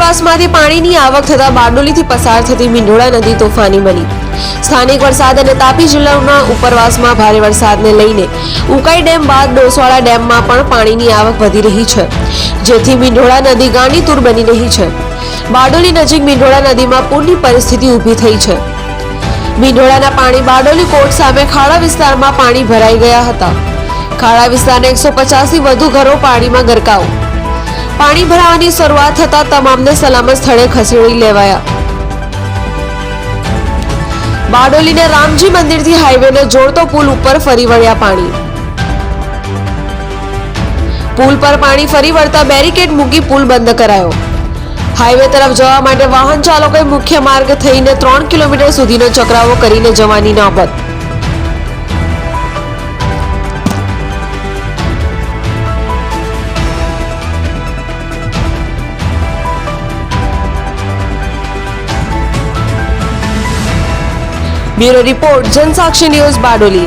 ઉપરવાસમાંથી પાણીની આવક થતા બારડોલીથી પસાર થતી મીંઢોળા નદી તોફાની બની। સ્થાનિક વરસાદ અને તાપી જિલ્લાના ઉપરવાસમાં ભારે વરસાદને લઈને ઉકાઈ ડેમ બાદ ડોસવાડા ડેમમાં પણ પાણીની આવક વધી રહી છે, જેથી મીંઢોળા નદી ગાંડીતુર બની રહી છે। બારડોલી નજીક મીંઢોળા નદીમાં પૂરની પરિસ્થિતિ ઊભી થઈ છે। મીંઢોળાના પાણી બારડોલી કોટ સામે ખાડા વિસ્તારમાં પાણી ભરાઈ ગયા હતા। ખાડા વિસ્તારના 150 થી વધુ ઘરો પાણીમાં ગરકાવ। પાણી ભરાવાની શરૂઆત થતા તમામને સલામત સ્થળે ખસેડી લેવાયા। બારડોલીને રામજી મંદિરથી હાઈવેને જોડતો પુલ ઉપર ફરી વળ્યા પાણી। પુલ પર પાણી ફરી વળતા બેરિકેડ મૂકી પુલ બંધ કરાયો। હાઈવે તરફ જવા માટે વાહન ચાલકોએ મુખ્ય માર્ગ થઈને 3 કિલોમીટર સુધીનો ચકરાવો કરીને જવાની નોબત। Bureau report, Jansakshi news, Bardoli.